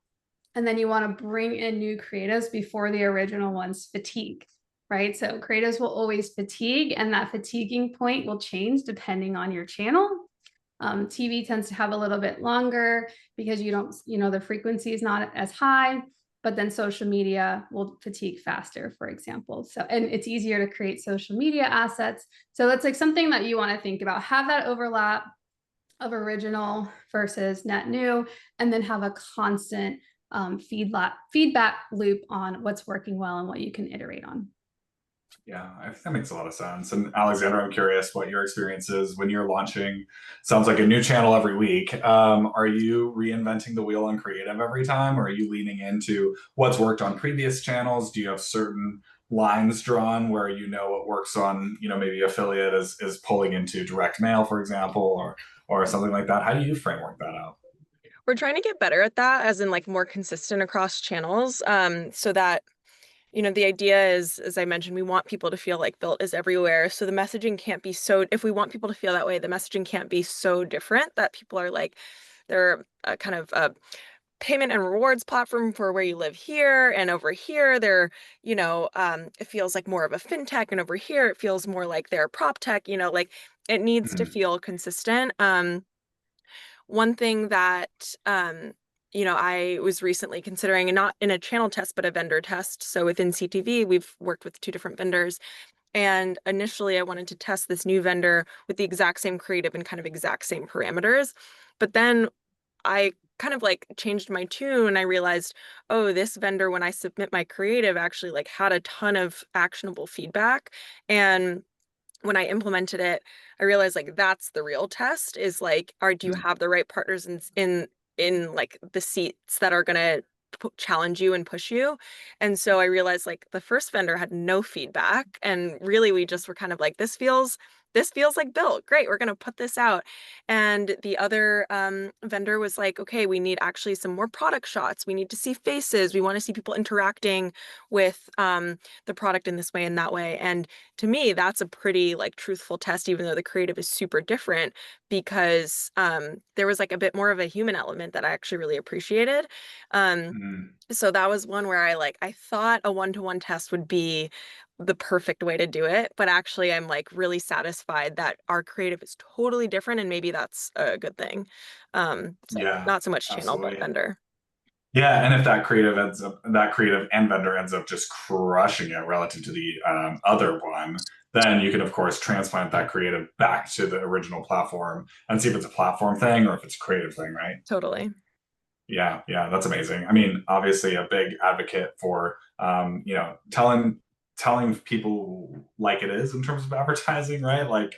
And then you want to bring in new creatives before the original ones fatigue, right? So creatives will always fatigue, and that fatiguing point will change depending on your channel. TV tends to have a little bit longer because you don't, you know, the frequency is not as high, but then social media will fatigue faster, for example. So, and it's easier to create social media assets. So that's like something that you want to think about. Have that overlap of original versus net new, and then have a constant feedback loop on what's working well and what you can iterate on. Yeah, I think that makes a lot of sense. And Alexandra, I'm curious what your experience is when you're launching, sounds like a new channel every week. Are you reinventing the wheel on creative every time? Or are you leaning into what's worked on previous channels? Do you have certain lines drawn where you know what works on, you know, maybe affiliate is pulling into direct mail, for example, or something like that? How do you framework that out? We're trying to get better at that, as in like more consistent across channels, so that, you know, the idea is, as I mentioned, we want people to feel like Built is everywhere. So the messaging can't be so, if we want people to feel that way, the messaging can't be so different that people are like, they're a kind of a payment and rewards platform for where you live here, and over here they're, you know, it feels like more of a fintech, and over here it feels more like they're prop tech, you know, like it needs to Mhm. feel consistent. One thing that, you know, I was recently considering, and not in a channel test, but a vendor test. So within CTV, we've worked with 2 different vendors. And initially, I wanted to test this new vendor with the exact same creative and kind of exact same parameters. But then I kind of like changed my tune, and I realized, oh, this vendor, when I submit my creative, actually like had a ton of actionable feedback. And when I implemented it, I realized like that's the real test, is like, do you have the right partners in like the seats that are gonna challenge you and push you? And so I realized like the first vendor had no feedback, and really we just were kind of like, this feels like Built. Great, we're gonna put this out. And the other vendor was like, okay, we need actually some more product shots. We need to see faces. We want to see people interacting with the product in this way and that way. And to me, that's a pretty like truthful test, even though the creative is super different, because there was like a bit more of a human element that I actually really appreciated. Um, Mhm. so that was one where I thought a one-to-one test would be the perfect way to do it, but actually I'm like really satisfied that our creative is totally different, and maybe that's a good thing. So Yeah, not so much channel, but absolutely. vendor. Yeah, and if that creative and vendor ends up just crushing it relative to the other one, then you can of course transplant that creative back to the original platform and see if it's a platform thing or if it's a creative thing, right? Totally. Yeah, yeah, that's amazing. I mean, obviously a big advocate for telling people like it is in terms of advertising, right? Like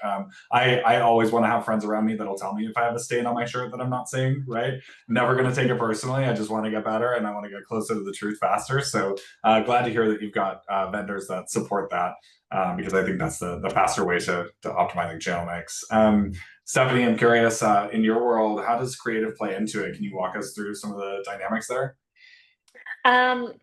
I always want to have friends around me that'll tell me if I have a stain on my shirt that I'm not seeing, right? Never gonna take it personally. I just want to get better and I want to get closer to the truth faster. So glad to hear that you've got vendors that support that. Because I think that's the faster way to optimizing channel mix. Stephanie, I'm curious, in your world, how does creative play into it? Can you walk us through some of the dynamics there? Um,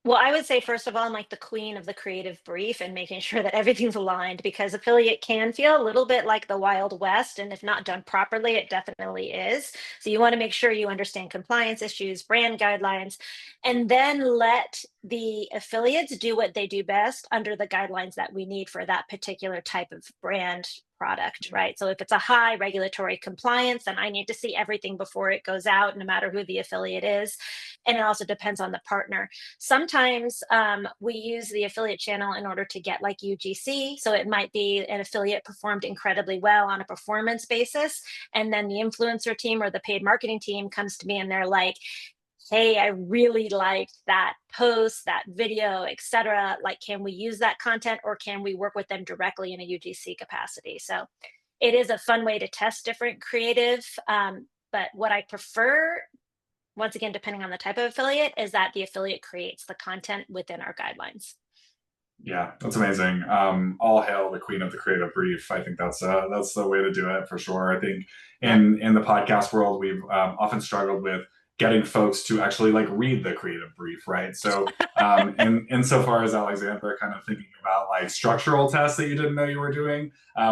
well, I would say first of all, I'm like the queen of the creative brief and making sure that everything's aligned, because affiliate can feel a little bit like the Wild West. And if not done properly, it definitely is. So you want to make sure you understand compliance issues, brand guidelines, and then let the affiliates do what they do best under the guidelines that we need for that particular type of brand product, right? So if it's a high regulatory compliance, then I need to see everything before it goes out, no matter who the affiliate is. And it also depends on the partner. Sometimes we use the affiliate channel in order to get like UGC. So it might be an affiliate performed incredibly well on a performance basis. And then the influencer team or the paid marketing team comes to me and they're like, hey, I really liked that post, that video, etc. Like, can we use that content, or can we work with them directly in a UGC capacity? So it is a fun way to test different creative. But what I prefer, once again, depending on the type of affiliate, is that the affiliate creates the content within our guidelines. Yeah, that's amazing. All hail the queen of the creative brief. I think that's the way to do it for sure. I think Yep. in the podcast world, we've often struggled with getting folks to actually like read the creative brief, right? So, in insofar as Alexandra kind of thinking about like structural tests that you didn't know you were doing,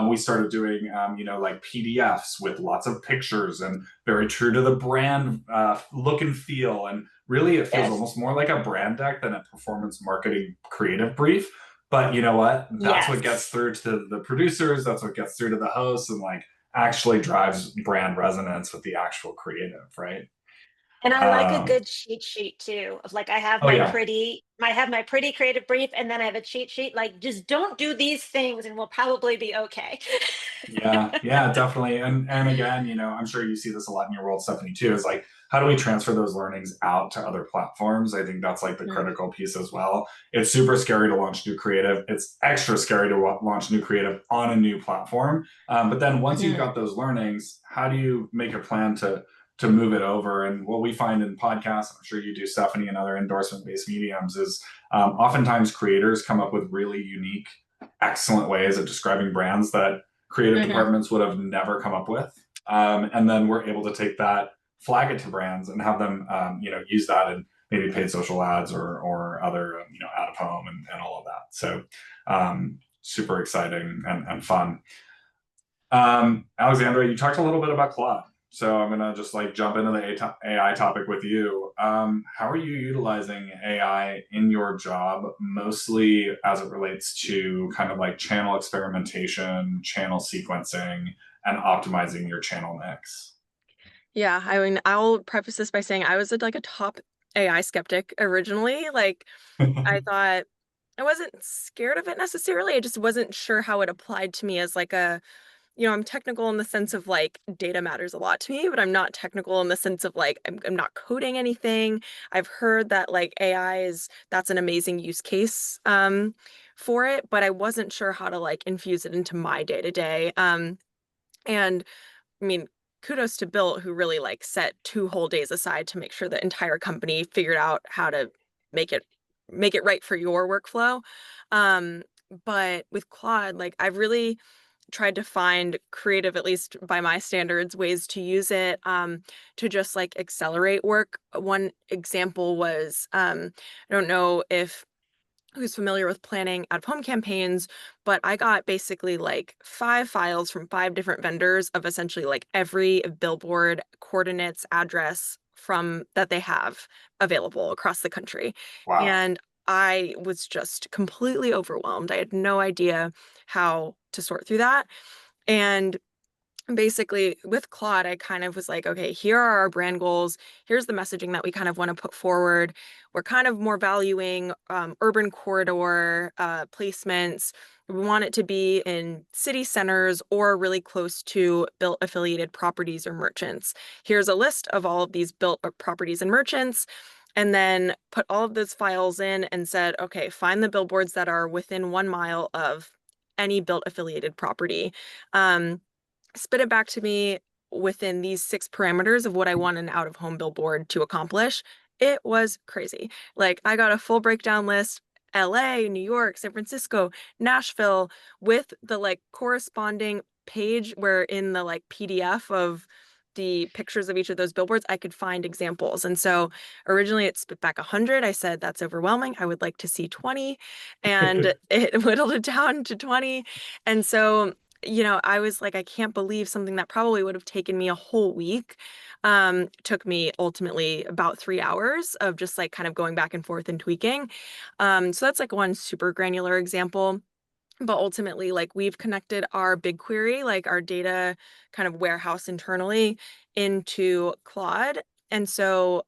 we started doing like PDFs with lots of pictures and very true to the brand look and feel, and really it feels Yes. almost more like a brand deck than a performance marketing creative brief. But you know what? That's what gets Yes. through to the producers. That's what gets through to the hosts, and like actually drives brand resonance with the actual creative, right? And I like a Um, good cheat sheet too. Of like, oh yeah, I have my pretty creative brief, and then I have a cheat sheet. Like, just don't do these things, and we'll probably be okay. yeah, yeah, definitely. And again, I'm sure you see this a lot in your world, Stephanie, too, is like, how do we transfer those learnings out to other platforms? I think that's like the Mm, critical piece as well. It's super scary to launch new creative. It's extra scary to launch new creative on a new platform. But then once you've mhm. got those learnings, how do you make a plan to move it over? And what we find in podcasts, I'm sure you do, Stephanie, and other endorsement-based mediums, is oftentimes creators come up with really unique, excellent ways of describing brands that creative Mhm. departments would have never come up with. And then we're able to take that, flag it to brands, and have them, use that in maybe paid social ads or other, out of home and all of that. So super exciting and fun. Alexandra, you talked a little bit about Claude. So I'm gonna just like jump into the AI topic with you. How are you utilizing AI in your job, mostly as it relates to kind of like channel experimentation, channel sequencing, and optimizing your channel mix? Yeah, I mean, I'll preface this by saying I was like a top AI skeptic originally. Like, I thought I wasn't scared of it necessarily. I just wasn't sure how it applied to me as like a, I'm technical in the sense of like data matters a lot to me, but I'm not technical in the sense of like I'm not coding anything. I've heard that like that's an amazing use case for it, but I wasn't sure how to like infuse it into my day to day. And I mean, kudos to Bill, who really like set 2 whole days aside to make sure the entire company figured out how to make it right for your workflow. Um, but with Claude, like I've really tried to find creative, at least by my standards, ways to use it to just like accelerate work. One example was I don't know if who's familiar with planning out of home campaigns, but I got basically like 5 files from 5 different vendors of essentially like every billboard coordinates address from that they have available across the country. Wow. And I was just completely overwhelmed. I had no idea how to sort through that. And basically with Claude, I kind of was like, okay, here are our brand goals. Here's the messaging that we kind of want to put forward. We're kind of more valuing urban corridor placements. We want it to be in city centers or really close to built affiliated properties or merchants. Here's a list of all of these built properties and merchants. And then put all of those files in and said, okay, find the billboards that are within 1 mile of any built affiliated property. Spit it back to me within these 6 parameters of what I want an out of home billboard to accomplish. It was crazy. Like I got a full breakdown list, LA, New York, San Francisco, Nashville, with the like corresponding page where in the like PDF of the pictures of each of those billboards, I could find examples. And so originally it spit back 100. I said, that's overwhelming. I would like to see 20. And it whittled it down to 20. And so I was like, I can't believe something that probably would have taken me a whole week, took me ultimately about 3 hours of just like kind of going back and forth and tweaking. So that's like one super granular example. But ultimately, like we've connected our BigQuery, like our data kind of warehouse internally into Claude. And so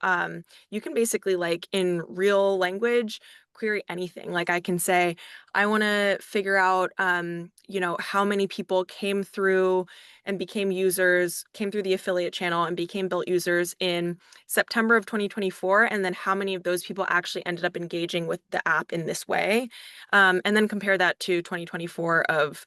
you can basically like in real language query anything. Like I can say, I want to figure out, how many people came through and became users, came through the affiliate channel and became built users in September of 2024. And then how many of those people actually ended up engaging with the app in this way. And then compare that to 2024 of,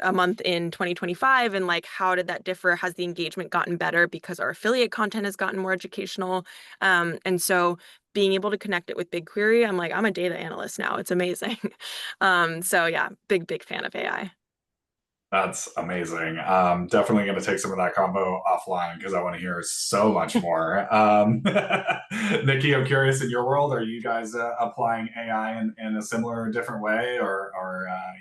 a month in 2025 and like how did that differ? Has the engagement gotten better because our affiliate content has gotten more educational? And so being able to connect it with BigQuery, I'm like, I'm a data analyst now. It's amazing. So yeah, big fan of AI. That's amazing. Definitely going to take some of that combo offline because I want to hear so much more. Nikki, I'm curious, in your world, are you guys applying AI in a similar or different way, or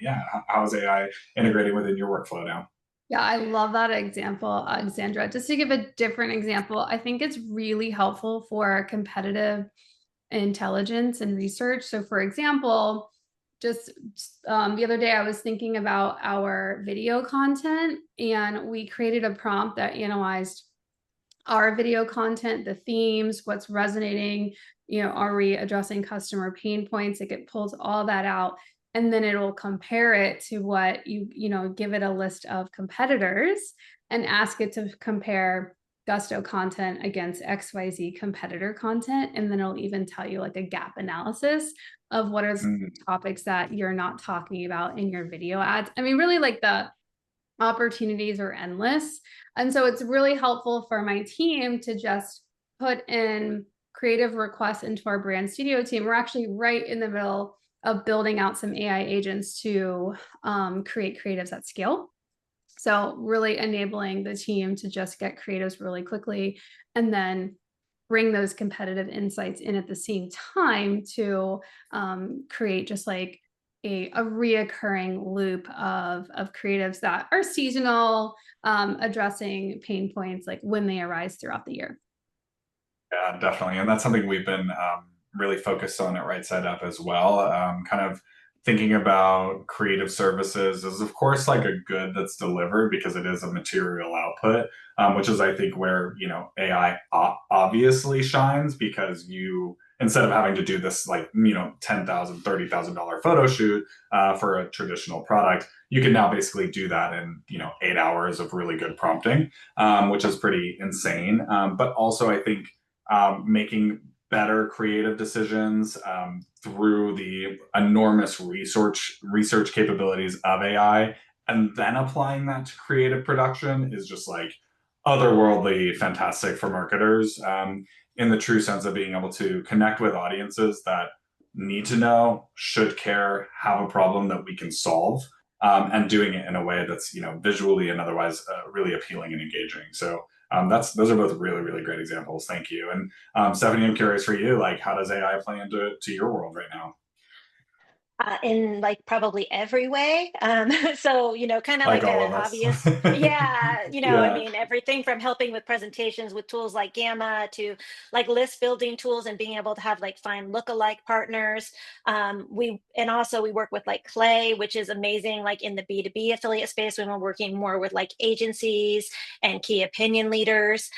yeah, how is AI integrating within your workflow now? Yeah, I love that example, Alexandra. Just to give a different example, I think it's really helpful for competitive intelligence and research. So for example, just the other day I was thinking about our video content and we created a prompt that analyzed our video content, the themes, what's resonating, are we addressing customer pain points? It pulls all that out and then it will compare it to what give it a list of competitors and ask it to compare Gusto content against XYZ competitor content. And then it'll even tell you like a gap analysis of what are topics that you're not talking about in your video ads. I mean, really like the opportunities are endless. And so it's really helpful for my team to just put in creative requests into our brand studio team. We're actually right in the middle of building out some AI agents to create creatives at scale. So really enabling the team to just get creatives really quickly and then bring those competitive insights in at the same time to create just like a reoccurring loop of creatives that are seasonal, addressing pain points like when they arise throughout the year. Yeah, definitely. And that's something we've been really focused on at Right Side Up as well. Kind of thinking about creative services is, of course, like a good that's delivered because it is a material output, which is, I think, where, AI obviously shines because instead of having to do this like, $10,000, $30,000 photo shoot for a traditional product, you can now basically do that in, 8 hours of really good prompting, which is pretty insane. But also, I think making better creative decisions through the enormous research capabilities of AI, and then applying that to creative production is just like otherworldly fantastic for marketers, in the true sense of being able to connect with audiences that need to know, should care, have a problem that we can solve, and doing it in a way that's visually and otherwise really appealing and engaging. So those are both really, really great examples. Thank you. And Stephanie, I'm curious for you, like, how does AI play into your world right now? In like probably every way. So, kind of Like like all an of us. obvious, yeah, I Yeah. mean, everything from helping with presentations with tools like Gamma to like list building tools and being able to have like find lookalike partners. And also we work with like Clay, which is amazing, like in the B2B affiliate space when we're working more with like agencies and key opinion leaders.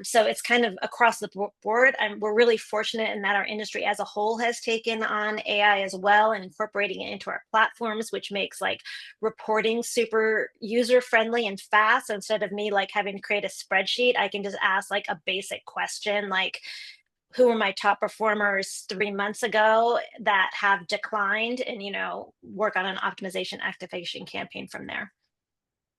So it's kind of across the board. And we're really fortunate in that our industry as a whole has taken on AI as well and incorporating it into our platforms, which makes like reporting super user friendly and fast. So instead of me like having to create a spreadsheet, I can just ask like a basic question like, who are my top performers 3 months ago that have declined, and work on an optimization activation campaign from there.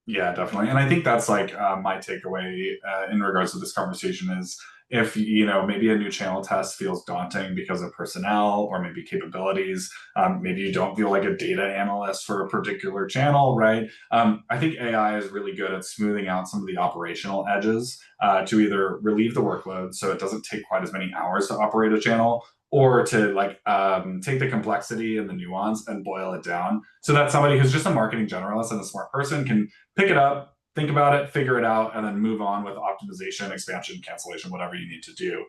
Yeah, definitely. And I think that's like my takeaway in regards to this conversation is, if maybe a new channel test feels daunting because of personnel or maybe capabilities, maybe you don't feel like a data analyst for a particular channel, right? I think AI is really good at smoothing out some of the operational edges to either relieve the workload so it doesn't take quite as many hours to operate a channel, or to like take the complexity and the nuance and boil it down so that somebody who's just a marketing generalist and a smart person can pick it up, think about it, figure it out, and then move on with optimization, expansion, cancellation, whatever you need to do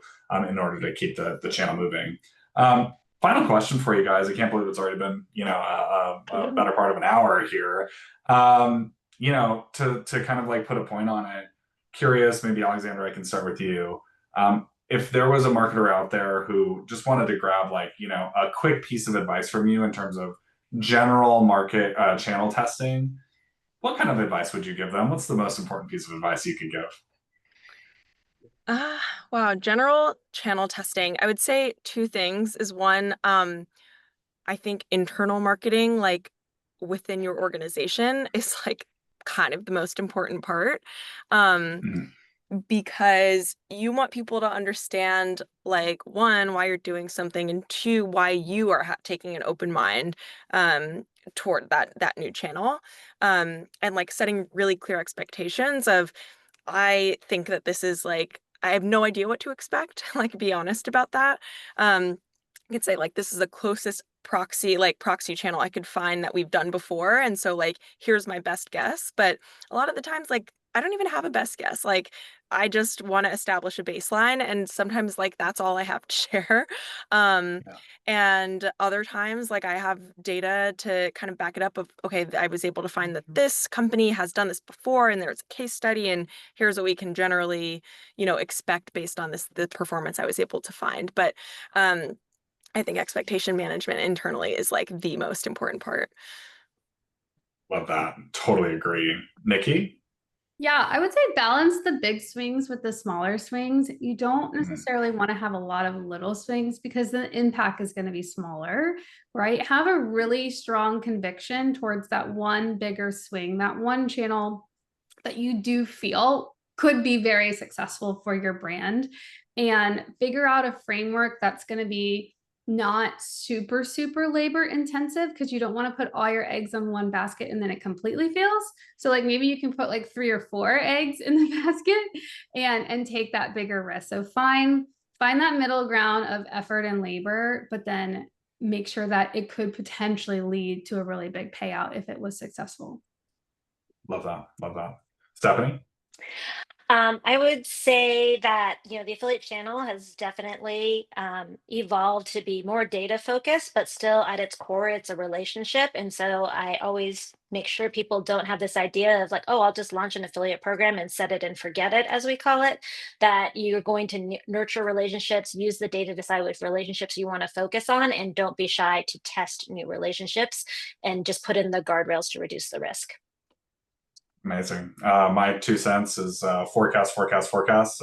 in order to keep the channel moving. Final question for you guys. I can't believe it's already been a better part of an hour here. To kind of like put a point on it, curious, maybe Alexander, I can start with you. If there was a marketer out there who just wanted to grab like a quick piece of advice from you in terms of general market channel testing, what kind of advice would you give them? What's the most important piece of advice you could give? Wow, general channel testing. I would say two things is one, I think internal marketing, like within your organization, is like kind of the most important part. Um, Mhm. because you want people to understand, like, one, why you're doing something, and two, why you are taking an open mind toward that new channel, and like setting really clear expectations of, I think that this is like, I have no idea what to expect. Like, be honest about that. I could say like, this is the closest proxy channel I could find that we've done before, and so like, here's my best guess. But a lot of the times, like, I don't even have a best guess. Like, I just want to establish a baseline, and sometimes like that's all I have to share. Um, Yeah. and other times, like, I have data to kind of back it up of, okay, I was able to find that this company has done this before, and there's a case study, and here's what we can generally, expect based on the performance I was able to find. But I think expectation management internally is like the most important part. Love that. Totally agree. Nikki? Yeah, I would say balance the big swings with the smaller swings. You don't Mhm. necessarily want to have a lot of little swings because the impact is going to be smaller, right? Have a really strong conviction towards that one bigger swing, that one channel that you do feel could be very successful for your brand, and figure out a framework that's going to be not super, super labor intensive, because you don't want to put all your eggs in one basket and then it completely fails. So like maybe you can put like 3 or 4 eggs in the basket and take that bigger risk. So find that middle ground of effort and labor, but then make sure that it could potentially lead to a really big payout if it was successful. Love that. Love that. Stephanie? I would say that, the affiliate channel has definitely evolved to be more data focused, but still at its core, it's a relationship. And so I always make sure people don't have this idea of like, oh, I'll just launch an affiliate program and set it and forget it, as we call it, that you're going to nurture relationships, use the data to decide which relationships you want to focus on, and don't be shy to test new relationships and just put in the guardrails to reduce the risk. Amazing. My 2 cents is forecast, forecast, forecast.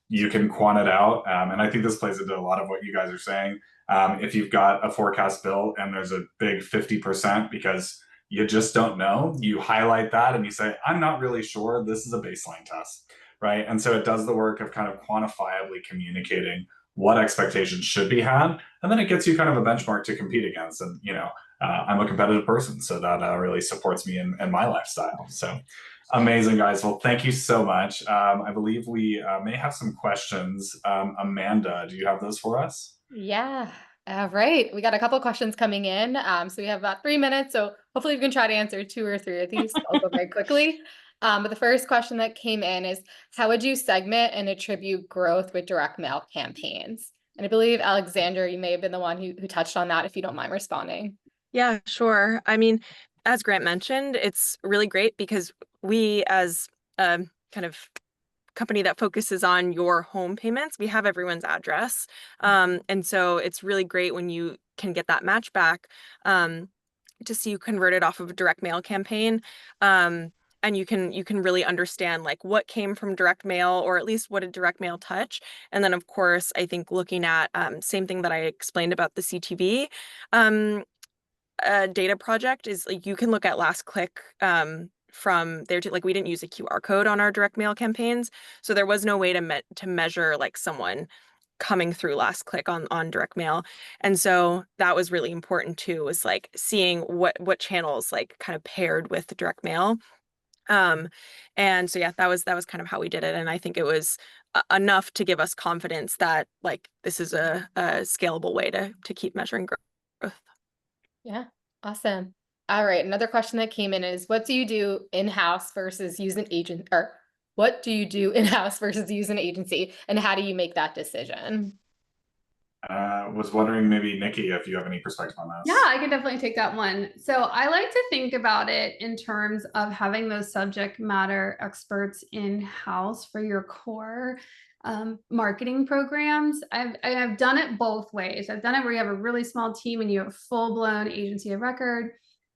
You can quant it out. And I think this plays into a lot of what you guys are saying. If you've got a forecast built and there's a big 50% because you just don't know, you highlight that and you say, I'm not really sure. This is a baseline test, right? And so it does the work of kind of quantifiably communicating what expectations should be had. And then it gets you kind of a benchmark to compete against. And, I'm a competitive person, so that really supports me in my lifestyle. So amazing, guys. Well, thank you so much. I believe we may have some questions. Amanda, do you have those for us? Yeah. All right. We got a couple questions coming in. So we have about 3 minutes. So hopefully we can try to answer 2 or 3 of these. I'll go very quickly. But the first question that came in is, how would you segment and attribute growth with direct mail campaigns? And I believe, Alexandra, you may have been the one who touched on that, if you don't mind responding. Yeah, sure. I mean, as Grant mentioned, it's really great because we, as a kind of company that focuses on your home payments, we have everyone's address. And so it's really great when you can get that match back to see you converted off of a direct mail campaign. And you can really understand like what came from direct mail, or at least what did direct mail touch. And then of course, I think looking at same thing that I explained about the CTV data project is like you can look at last click from there to like we didn't use a QR code on our direct mail campaigns, so there was no way to measure like someone coming through last click on direct mail. And so that was really important too, was like seeing what channels like kind of paired with the direct mail. And so yeah, that was kind of how we did it, and I think it was enough to give us confidence that like this is a scalable way to keep measuring growth. Yeah, awesome. All right, another question that came in is, what do you do in-house versus use an agent, or what do you do in-house versus use an agency, and how do you make that decision? Was wondering maybe Nikki, if you have any perspective on this. Yeah, I can definitely take that one. So I like to think about it in terms of having those subject matter experts in-house for your core marketing programs. I've done it both ways. I've done it where you have a really small team and you have a full-blown agency of record.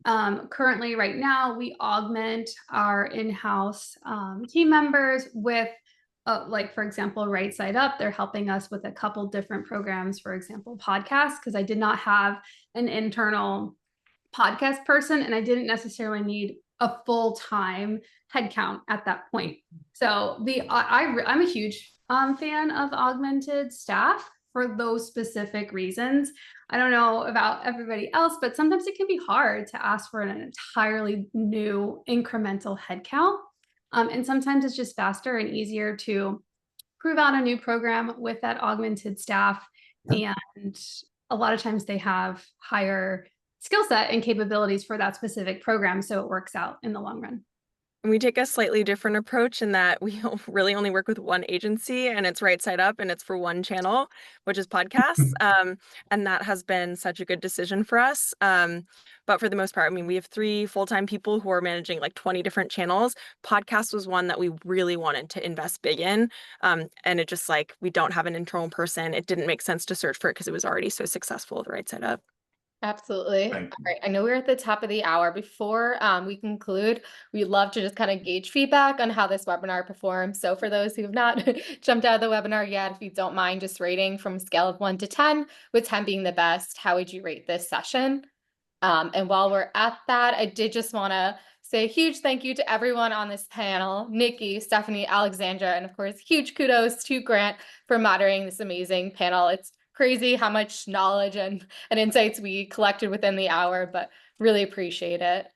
Currently, right now, we augment our in-house team members with like, for example, Right Side Up, they're helping us with a couple different programs, for example, podcasts, because I did not have an internal podcast person and I didn't necessarily need a full-time headcount at that point. So I'm a huge fan of augmented staff for those specific reasons. I don't know about everybody else, but sometimes it can be hard to ask for an entirely new incremental headcount. And sometimes it's just faster and easier to prove out a new program with that augmented staff. And a lot of times they have higher skill set and capabilities for that specific program. So it works out in the long run. We take a slightly different approach in that we really only work with one agency, and it's Right Side Up, and it's for one channel, which is podcasts. And that has been such a good decision for us. But for the most part, I mean, we have 3 full-time people who are managing like 20 different channels. Podcast was one that we really wanted to invest big in. And it just like, we don't have an internal person. It didn't make sense to search for it because it was already so successful with Right Side Up. Absolutely. All right. I know we're at the top of the hour. Before we conclude, we'd love to just kind of gauge feedback on how this webinar performed. So for those who have not jumped out of the webinar yet, if you don't mind just rating from a scale of 1 to 10, with 10 being the best, how would you rate this session? And while we're at that, I did just want to say a huge thank you to everyone on this panel, Nikki, Stephanie, Alexandra, and of course, huge kudos to Grant for moderating this amazing panel. It's crazy how much knowledge and insights we collected within the hour, but really appreciate it.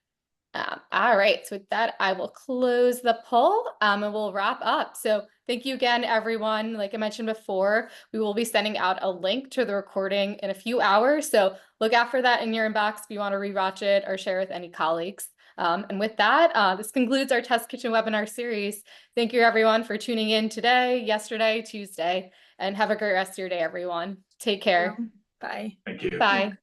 All right, so with that, I will close the poll and we'll wrap up. So thank you again, everyone. Like I mentioned before, we will be sending out a link to the recording in a few hours. So look out for that in your inbox if you want to rewatch it or share with any colleagues. And with that, this concludes our Test Kitchen webinar series. Thank you, everyone, for tuning in today, yesterday, Tuesday, and have a great rest of your day, everyone. Take care. Bye. Thank you. Bye.